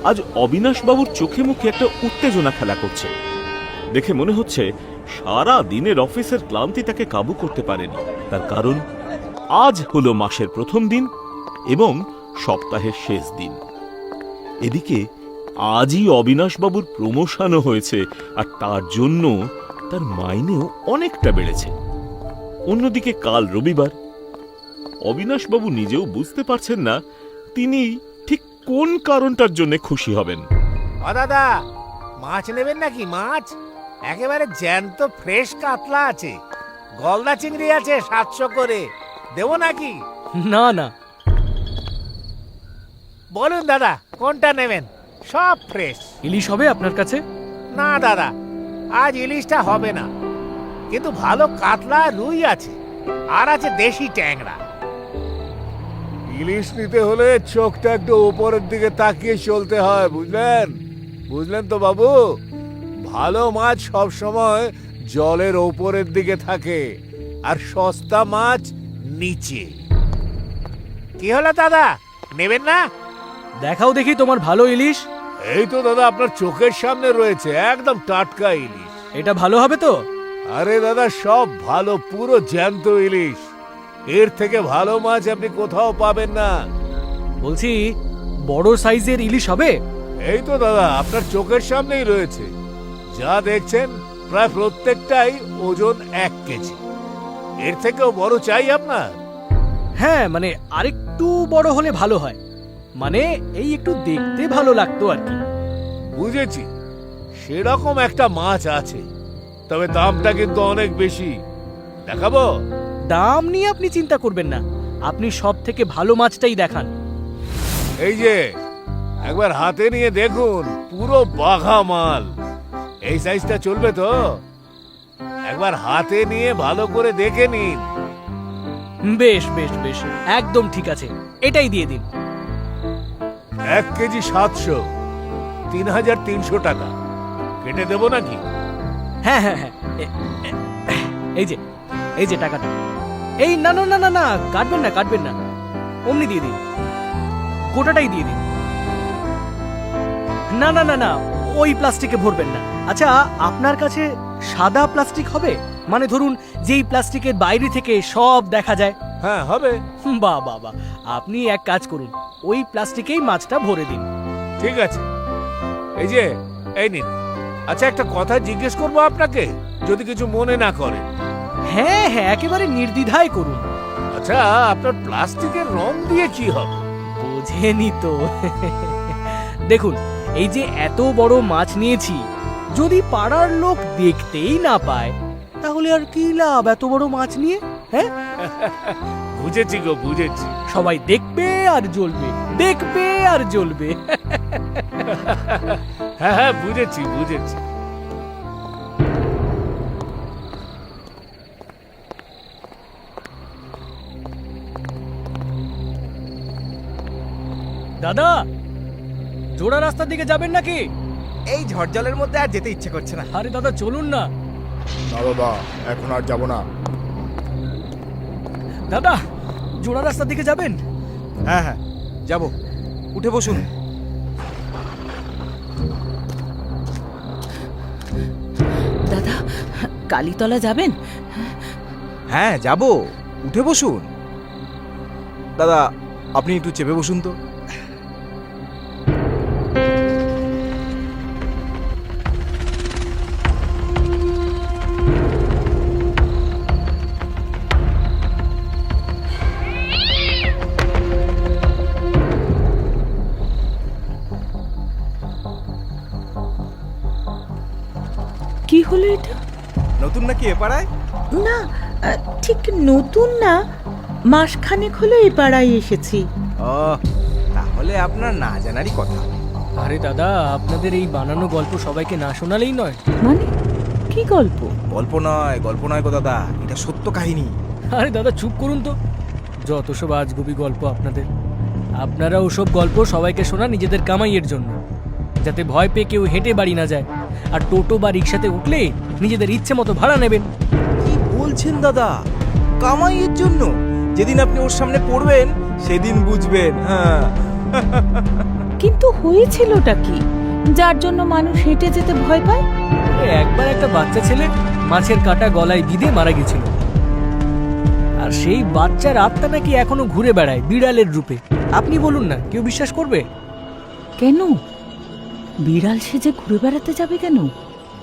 আজ অবিনাশবাবুর চোখে মুখে একটা উত্তেজনা খেলা করছে। দেখে মনে হচ্ছে সারা দিনের অফিসের ক্লান্তি তাকে কাবু করতে পারেনি। তার কারণ আজ হলো মাসের প্রথম দিন এবং সপ্তাহের শেষ দিন। এদিকে আজই অবিনাশবাবুর প্রমোশনও হয়েছে, আর তার জন্য তার মাইনেও অনেকটা বেড়েছে। অন্যদিকে কাল রবিবার। অবিনাশবাবু নিজেও বুঝতে পারছেন না তিনি ঠিক কোন কারণটার জন্য খুশি হবেন। দাদা, মাছ নেবেন নাকি? মাছ একেবারে জ্যান্ত ফ্রেশ কাতলা আছে, গলদা চিংড়ি আছে 700 করে, দেবো নাকি? না না, বলুন দাদা কোনটা নেবেন? সব ফ্রেশ। ইলিশ হবে আপনার কাছে? না দাদা, আজ ইলিশটা হবে না, কিন্তু ভালো কাতলা রুই আছে, আর আছে দেশি ট্যাংরা। ইলিশ নিতে হলে চোখটা একটু উপরের দিকে তাকিয়ে চলতে হয়, বুঝলেন? বুঝলেন তো বাবু? ভালো মাছ সব সময় জলের উপরের দিকে থাকে, আর সস্তা মাছ নিচে। কি হলো দাদা, নেবেন না? দেখাও দেখি তোমার ভালো ইলিশ। এই তো দাদা আপনার চোখের সামনে রয়েছে, একদম টাটকা ইলিশ। এটা ভালো হবে তো? আরে দাদা, সব ভালো, পুরো জ্যান্ত ইলিশ। এর থেকে ভালো মাছ আপনি কোথাও পাবেন না। বলছি, বড় সাইজের ইলিশ হবে? এই তো দাদা আপনার চোখের সামনেই রয়েছে, যা দেখছেন প্রায় প্রত্যেকটাই ওজন 1 কেজি। এর থেকেও বড় চাই আপনার? হ্যাঁ, মানে আরেকটু বড় হলে ভালো হয়, মানে এই একটু দেখতে ভালো লাগতো আর কি। বুঝেছি, সেরকম একটা মাছ আছে, তবে দামটা কিন্তু অনেক বেশি। দেখাবো? দাম নিয়ে আপনি চিন্তা করবেন না, আপনি সব থেকে ভালো মাছটাই দেখান। এই যে একবার হাতে নিয়ে দেখুন, পুরো বাঘা মাল। এই সাইজটা চলবে তো? একবার হাতে নিয়ে ভালো করে দেখে নিন। বেশ বেশ বেশ, একদম ঠিক আছে, এটাই দিয়ে দিন। 1 কেজি 700, 3300 টাকা। কেটে দেবো নাকি? হ্যাঁ হ্যাঁ হ্যাঁ, এই যে এই যে টাকাটা। এই না না না না না, কাটবেন না কাটবেন না, অমনি দিয়ে দিন, গোটাটাই দিয়ে দিন। না না না না, ওই প্লাস্টিকে ভরবেন না। আচ্ছা, আপনার কাছে সাদা প্লাস্টিক হবে? মানে ধরুন যেই প্লাস্টিকের বাইরে থেকে সব দেখা যায়। হ্যাঁ হবে। বাহ বাহ বাহ, আপনি এক কাজ করুন, ওই প্লাস্টিকেই মাছটা ভরে দিন। ঠিক আছে, এই যে এই নিন। আচ্ছা, একটা কথা জিজ্ঞেস করবো আপনাকে, যদি কিছু মনে না করেন। হ্যাঁ হ্যাঁ, একেবারে নির্দ্বিধায় করুন। আচ্ছা, আপনার প্লাস্টিকের রং দিয়ে কি হবে? বোঝেনি তো। দেখুন, এই যে এত বড় মাছ নিয়েছি, যদি পাড়ার লোক দেখতেই না পায়, তাহলে আর কি লাভ এত বড় মাছ নিয়ে? হ্যাঁ, বুঝেছি গো, বুঝেছি। সবাই দেখবে আর জ্বলবে, দেখবে আর জ্বলবে। হ্যাঁ হ্যাঁ, বুঝেছি বুঝেছি। দাদা, জোড়া রাস্তার দিকে যাবেন নাকি? এই ঝড়জলের মধ্যে আর যেতে ইচ্ছে করছে না। আরে দাদা, চলুন না। না দাদা, এখন আর যাব না। দাদা, জোড়া রাস্তার দিকে যাবেন? হ্যাঁ হ্যাঁ যাব, উঠে বসুন। দাদা, কালীতলা যাবেন? হ্যাঁ যাব, উঠে বসুন। দাদা, আপনি একটু চেপে বসুন তো। কি হলো এটা? নতুন নাকি এ পাড়ায়? না, ঠিক নতুন না, মাসখানেক হলো এই পাড়ায় এসেছি। ও, তাহলে আপনার না জানারই কথা। আরে দাদা, আপনাদের এই বানানো গল্প সবাইকে না শোনালেই নয়। মানে কি গল্প? গল্প নয়, গল্প নয় গো দাদা, এটা সত্য কাহিনী। আরে দাদা, চুপ করুন তো, যত সব আজগুবি গল্প আপনাদের। আপনারা ওসব গল্প সবাইকে শোনা নিজেদের কামাইয়ের জন্য, যাতে ভয় পেয়ে কেউ হেঁটে বাড়ি না যায়, আর টোটো বা রিক্সাতে উঠলে নিজেদের ইচ্ছে মতো ভাড়া নেবেন। কি বলছেন দাদা? কামাইয়ের জন্য? যেদিন আপনি ওর সামনে পড়বেন সেদিন বুঝবেন। হ্যাঁ। কিন্তু হয়েছিলটা কি যার জন্য মানুষ হেঁটে যেতে ভয় পায়? একবার একটা বাচ্চা ছেলে মাছের কাঁটা গলায় বিঁধে মারা গেছিল, আর সেই বাচ্চার আত্মা নাকি এখনো ঘুরে বেড়ায় বিড়ালের রূপে। আপনি বলুন না, কেউ বিশ্বাস করবে? কেন বিড়াল সেজে ঘুরে বেড়াতে যাবে কেন?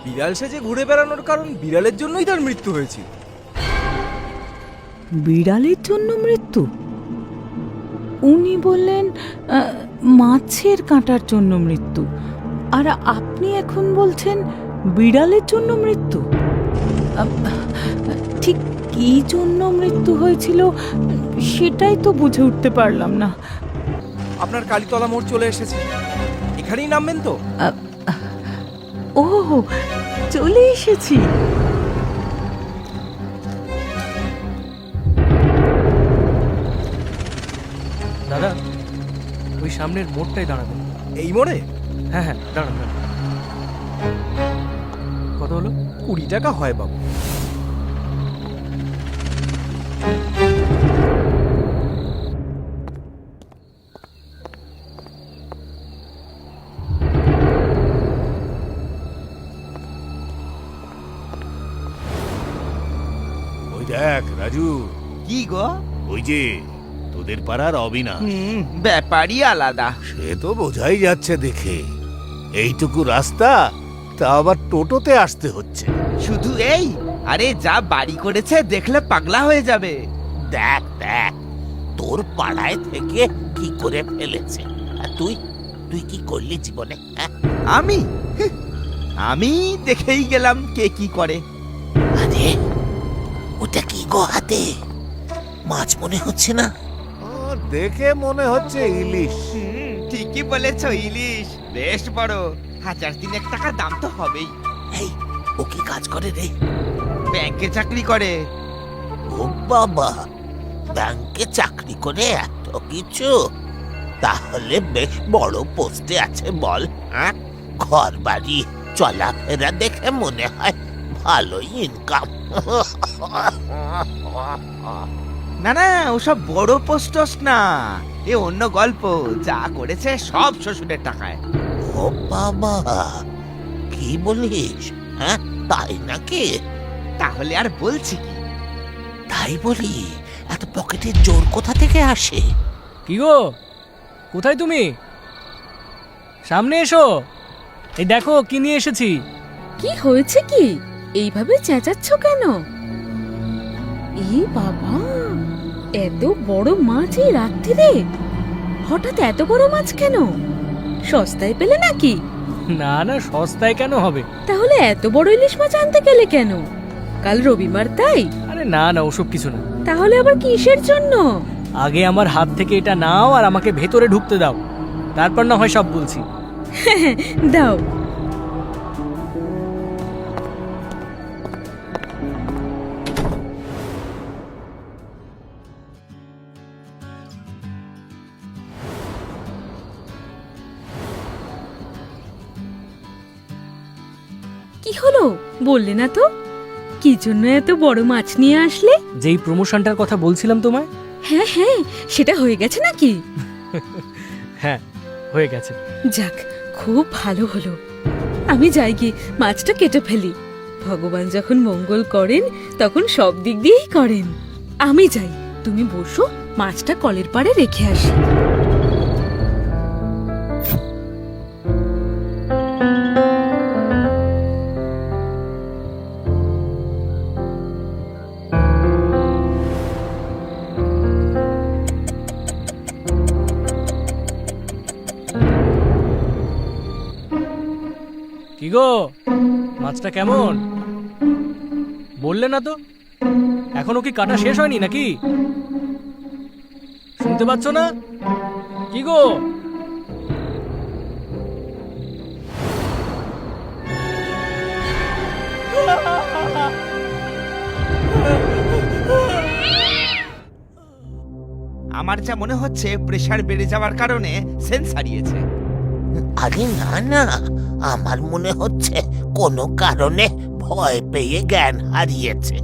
বিড়াল সেজে ঘুরে বেড়ানোর কারণ বিড়ালের জন্যই তার মৃত্যু হয়েছিল। বিড়ালের জন্য মৃত্যু? উনি বললেন মাছের কাঁটার জন্য মৃত্যু, আর আপনি এখন বলছেন বিড়ালের জন্য মৃত্যু। ঠিক কি জন্য মৃত্যু হয়েছিল সেটাই তো বুঝে উঠতে পারলাম না। আপনার কালীতলা মোড় চলে এসেছে, এখানেই নামবেন তো? ও, চলে এসেছি। দাদা, ওই সামনের মোড়টাই দাঁড়াবেন। এই মোড়ে? হ্যাঁ হ্যাঁ, দাঁড়ান দাঁড়ান। কত হলো? 20 টাকা হয় বাবু। ওই দেখ রাজু, কি গো? ওই যে তোদের পাড়ার অবিনাশ, ব্যাপারই আলাদা। সে তো বোঝাই যাচ্ছে দেখে। এইটুকু রাস্তা, তা আবার টোটোতে আসতে হচ্ছে। শুধু এই, আরে যা বাড়ি করেছে দেখলে পাগলা হয়ে যাবে। দেখ দেখ তোর পাড়ায় থেকে কি করে ফেলেছে। আর তুই তুই কি করলি জীবনে, হ্যাঁ? আমি আমি দেখেই গেলাম কে কি করে। আরে ওটা কি গো হাতে? মাছ মনে হচ্ছে না? ও, দেখে মনে হচ্ছে ইলিশ। ঠিকই বলেছ, ইলিশ বেশ বড়। 1000 টাকা দাম তো হবেই। এই ও কি কাজ করে রে? ব্যাংকে চাকরি করে। ও বাবা, ব্যাংকে চাকরি করে এত কিছু? তাহলে বেশ বড় পোস্টে আছে বল, হ্যাঁ? ঘর বাড়ি চলাফেরা দেখে মনে হয় ভালোই ইনকাম। না না, ওসব বড় পোস্টস না, এ অন্য গল্প। যা করেছে সব শ্বশুরের টাকায়। ও বাবা, কি বলিস, হ্যাঁ? তাই নাকি? তাহলে আর বলছি কি? তাই বলি, এত পকেটের জোর কোথা থেকে আসে? কি গো, কোথায় তুমি? সামনে এসো, এই দেখো কি নিয়ে এসেছি। কি হয়েছে কি? এইভাবে চেঁচাচ্ছ কেন? এই বাবা, এত বড় মাছ এই রাত্রিরে? হঠাৎ এত বড় মাছ কেন? সস্তায় পেলে নাকি? না না, সস্তায় কেন হবে? তাহলে এত বড় ইলিশ মাছ আনতে গেলে কেন? কাল রবিবার তাই? আরে না না, ওসব কিছু না। তাহলে আবার কিসের জন্য? আগে আমার হাত থেকে এটা নাও আর আমাকে ভেতরে ঢুকতে দাও, তারপর না হয় সব বলছি। দাও। কি হলো, বললে না তো? কি জন্য এত বড় মাছ নিয়ে আসলে? যেই প্রমোশনটার কথা বলছিলাম তোমায়। হ্যাঁ হ্যাঁ, সেটা হয়ে গেছে নাকি? হ্যাঁ, হয়ে গেছে। যাক, খুব ভালো হলো। আমি যাই গিয়ে মাছটা কেটে ফেলি। ভগবান যখন মঙ্গল করেন তখন সব দিক দিয়েই করেন। আমি যাই, তুমি বসো, মাছটা কলের পাড়ে রেখে আসি। কি গো, মাছটা কেমন? বললে না তো। এখনো কি কাটা শেষ হয়নি নাকি? শুনতে পাচ্ছ না? কি গো? আমার যা মনে হচ্ছে প্রেসার বেড়ে যাওয়ার কারণে সেন্স হারিয়েছে। আরে না না, আমার মনে হচ্ছে কোনো কারণে ভয় পেয়ে জ্ঞান হারিয়েছে।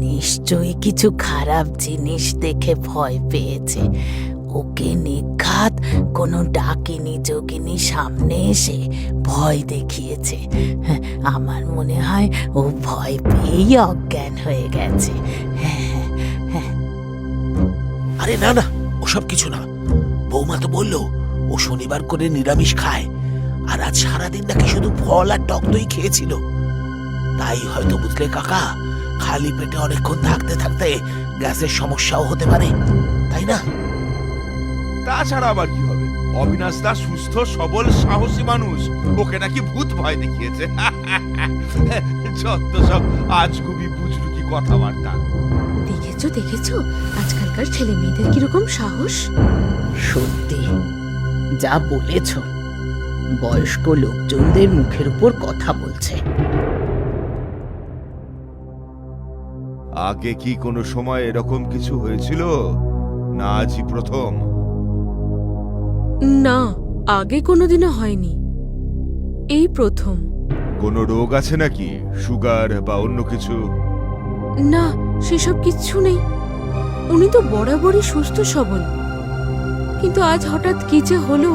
নিশ্চয়ই কিছু খারাপ জিনিস দেখে ভয় পেয়েছে। ওকে নিঘাত কোনো ডাকিনী যোগিনী সামনে এসে ভয় দেখিয়েছে। আমার মনে হয় ও ভয় পেয়েই অজ্ঞান হয়ে গেছে। আরে না না, ওসব কিছু না। বৌমা তো বললো ও শনিবার করে নিরামিষ খায়, আর আজ সারাদিন নাকি শুধু ফল আর টক দই খেয়েছিল। তাই হয়তো, বুঝলে কাকা, খালি পেটে অনেকক্ষণ থাকতে থাকতে গ্যাসের সমস্যাও হতে পারে, তাই না? তাছাড়া আবার কি হবে? অবিনাশ দা সুস্থ সবল সাহসী মানুষ, ওকে নাকি ভূত ভয় দেখিয়েছে। যত সব আজগুবি বুজরুকি কথাবার্তা। দেখেছো দেখেছো আজকালকার ছেলে মেয়েদের কিরকম সাহস। সত্যি যা বলেছ, বয়স্ক লোকজনদের মুখের উপর কথা বলছে। আগে কি কোনো সময় এরকম কিছু হয়েছিল, না আজই প্রথম? না, আগে কোনোদিনও হয়নি, এই প্রথম। কোনো রোগ আছে নাকি, সুগার বা অন্য কিছু? না, সেসব কিচ্ছু নেই। উনি তো বরাবরই সুস্থ সবল, কিন্তু আজ হঠাৎ কি যে হলো।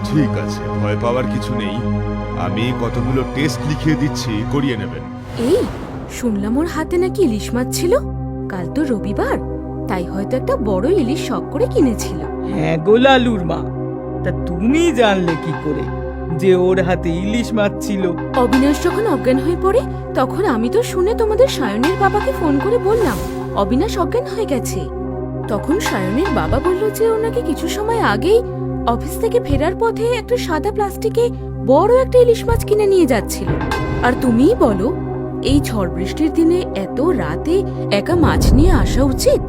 ঠিক আছে, ভয় পাওয়ার কিছু নেই। আমি কতগুলো টেস্ট লিখিয়ে দিচ্ছি, করিয়ে নেবেন। এই শুনলাম ওর হাতে নাকি ইলিশ মাছ ছিল। কাল তো রবিবার, তাই হয়তো একটা বড় ইলিশ শখ করে কিনেছিল। হ্যাঁ গো লালুর মা, তা তুমি জানলে কি করে যে ওর হাতে ইলিশ মাছ ছিল? অবিনাশ যখন অজ্ঞান হয়ে পড়ে, তখন আমি তো শুনে তোমাদের সায়নের বাবাকে ফোন করে বললাম অবিনাশ অজ্ঞান হয়ে গেছে। তখন সায়নের বাবা বলল যে ওনাকে কিছু সময় আগেই অফিস থেকে ফেরার পথে একটা সাদা প্লাস্টিকে বড় একটা ইলিশ মাছ কিনে নিয়ে যাচ্ছিল। আর তুমিই বলো, এই ঝড় বৃষ্টির দিনে এত রাতে একা মাছ নিয়ে আসা উচিত?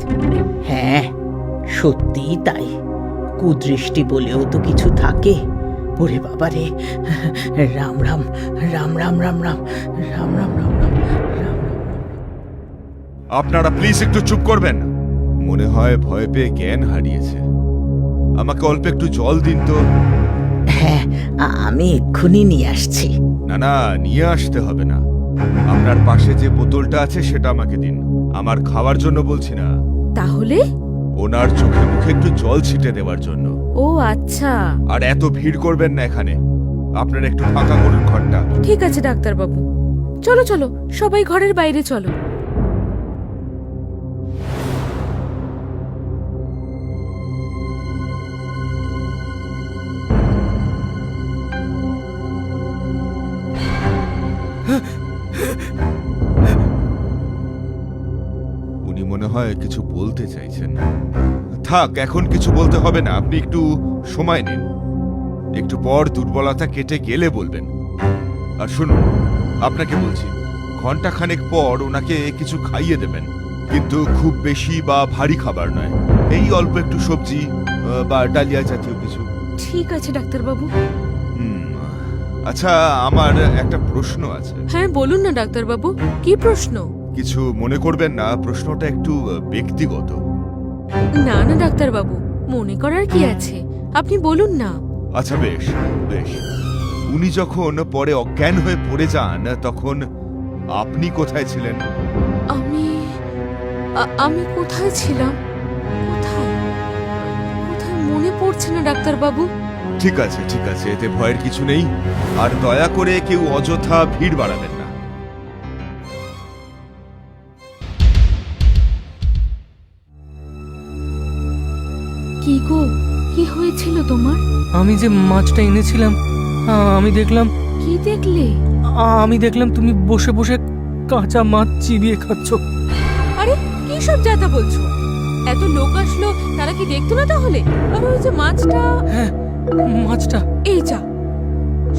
হ্যাঁ, সত্যিই তাই। কুদৃষ্টি বলেও তো কিছু থাকে। ওরে বাবা রে, রাম রাম রাম রাম রাম রাম রাম রাম রাম রাম। আপনারা প্লিজ একটু চুপ করবেন। মনে হয় ভয় পেয়ে জ্ঞান হারিয়েছে। আমাকে অল্প একটু জল দিন তো। হ্যাঁ, আমি এক্ষুনি নিয়ে আসছি। না না, নিয়ে আসতে হবে না। আপনার পাশে যে বোতলটা আছে সেটা আমাকে দিন। আমার খাওয়ার জন্য বলছি না, তাহলে? ওনার চোখে মুখে একটু জল ছিটে দেওয়ার জন্য। ও আচ্ছা। আর এত ভিড় করবেন না এখানে। আপনারা একটু ফাঁকা করুন ঘরটা। ঠিক আছে ডাক্তারবাবু, চলো চলো সবাই ঘরের বাইরে চলো। উনি মনে হয় কিছু বলতে চাইছেন। থাক, এখন কিছু বলতে হবে না। আপনি একটু সময় নিন, একটু পর দুর্বলতা কেটে গেলে বলবেন। আর শুনুন, আপনাকে বলছি, ঘন্টাখানেক পর ওনাকে কিছু খাইয়ে দেবেন, কিন্তু খুব বেশি বা ভারী খাবার নয়। এই অল্প একটু সবজি বা ডালিয়া জাতীয় কিছু। ঠিক আছে ডাক্তারবাবু। আচ্ছা, আমার একটা প্রশ্ন আছে। হ্যাঁ বলুন না ডাক্তারবাবু, কি প্রশ্ন? কিছু মনে করবেন না, প্রশ্নটা একটু ব্যক্তিগত। না না ডাক্তারবাবু, মনে করার কি আছে, আপনি বলুন না। আচ্ছা বেশ বেশ, উনি যখন পরে অজ্ঞান হয়ে পড়ে যান, তখন আপনি কোথায় ছিলেন? আমি কোথায় ছিলাম? কোথায় কোথায় মনে পড়ছে না ডাক্তারবাবু। ঠিক আছে ঠিক আছে, এতে ভয়ের কিছু নেই। আর দয়া করে কেউ অযথা ভিড় বাড়াবেন না। কি গো, কি হয়েছিল তোমার? আমি যে মাছটা এনেছিলাম, আমি দেখলাম। কি দেখলে? আমি দেখলাম তুমি বসে বসে কাঁচা মাছ চিবিয়ে খাচ্ছ। আরে কি সব যাতা বলছো? এত লোক আসলো, তারা কি দেখতো না তাহলে? আর ওই যে মাছটা। হ্যাঁ, মাছটা। এই যা,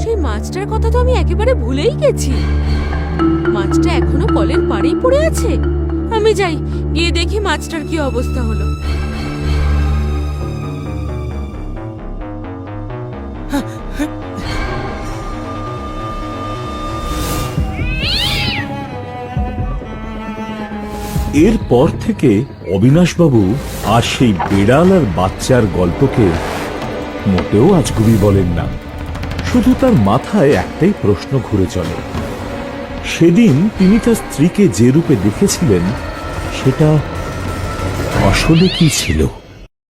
সেই মাছটার কথা তো আমি একেবারে ভুলেই গেছি। মাছটা এখনো কলের পাড়েই পড়ে আছে। আমি যাই, গিয়ে দেখি মাছটার কি অবস্থা হলো। এরপর থেকে অবিনাশবাবু আর সেই বেড়াল আর বাচ্চার গল্পকে মোটেও আজগুবি বলেন না। শুধু তার মাথায় একটাই প্রশ্ন ঘুরে চলে, সেদিন তিনি তার স্ত্রীকে যে রূপে দেখেছিলেন সেটা আসলে কি ছিল।